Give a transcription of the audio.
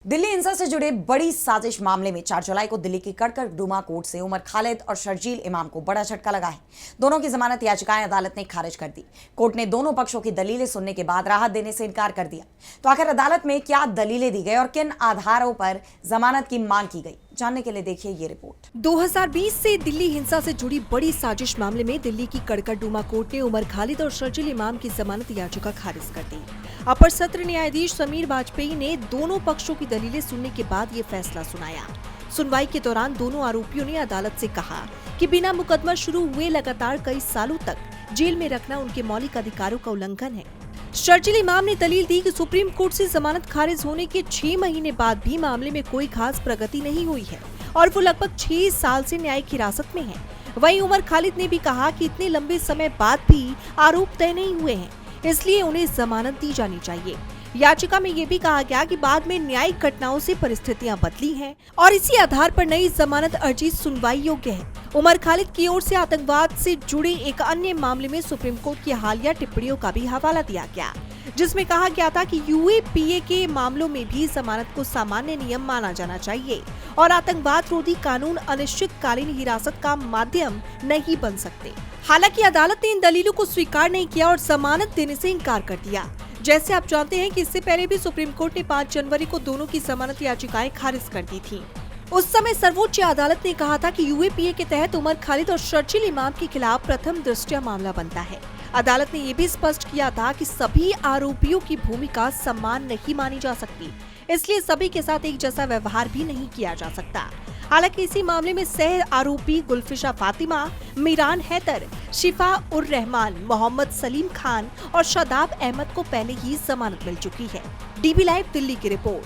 दिल्ली हिंसा से जुड़े बड़ी साजिश मामले में 4 जुलाई को दिल्ली की कड़कड़डुमा कोर्ट से उमर खालिद और शर्जील इमाम को बड़ा झटका लगा है। दोनों की जमानत याचिकाएं अदालत ने खारिज कर दी। कोर्ट ने दोनों पक्षों की दलीलें सुनने के बाद राहत देने से इनकार कर दिया। तो आखिर अदालत में क्या दलीलें दी गई और किन आधारों पर जमानत की मांग की गई, जानने के लिए देखिए ये रिपोर्ट। 2020 से दिल्ली हिंसा से जुड़ी बड़ी साजिश मामले में दिल्ली की कड़कड़डुमा कोर्ट ने उमर खालिद और शर्जील इमाम की जमानत याचिका खारिज कर दी। अपर सत्र न्यायाधीश समीर वाजपेयी ने दोनों पक्षों की दलीलें सुनने के बाद ये फैसला सुनाया। सुनवाई के दौरान दोनों आरोपियों ने अदालत से कहा कि बिना मुकदमा शुरू हुए लगातार कई सालों तक जेल में रखना उनके मौलिक अधिकारों का उल्लंघन है। शर्जील इमाम ने दलील दी कि सुप्रीम कोर्ट से जमानत खारिज होने के 6 महीने बाद भी मामले में कोई खास प्रगति नहीं हुई है और वो लगभग 6 साल से न्यायिक हिरासत में है। वहीं उमर खालिद ने भी कहा कि इतने लंबे समय बाद भी आरोप तय नहीं हुए हैं, इसलिए उन्हें जमानत दी जानी चाहिए। याचिका में ये भी कहा गया कि बाद में न्यायिक घटनाओं से परिस्थितियां बदली हैं और इसी आधार पर नई जमानत अर्जी सुनवाई योग्य है। उमर खालिद की ओर से आतंकवाद से जुड़े एक अन्य मामले में सुप्रीम कोर्ट की हालिया टिप्पणियों का भी हवाला दिया गया, जिसमें कहा गया था कि यूएपीए के मामलों में भी जमानत को सामान्य नियम माना जाना चाहिए और आतंकवाद रोधी कानून अनिश्चितकालीन हिरासत का माध्यम नहीं बन सकते। हालांकि अदालत ने इन दलीलों को स्वीकार नहीं किया और जमानत देने से इनकार कर दिया। जैसे आप जानते हैं कि इससे पहले भी सुप्रीम कोर्ट ने 5 जनवरी को दोनों की जमानत याचिकाएं खारिज कर दी थी। उस समय सर्वोच्च अदालत ने कहा था कि यूएपीए के तहत उमर खालिद और शर्जील इमाम के खिलाफ प्रथम दृष्टया मामला बनता है। अदालत ने ये भी स्पष्ट किया था कि सभी आरोपियों की भूमिका समान नहीं मानी जा सकती, इसलिए सभी के साथ एक जैसा व्यवहार भी नहीं किया जा सकता। हालांकि इसी मामले में सह आरोपी गुलफिशा फातिमा, मीरान हैदर, शिफा उर रहमान, मोहम्मद सलीम खान और शादाब अहमद को पहले ही जमानत मिल चुकी है। डीबी लाइव दिल्ली की रिपोर्ट।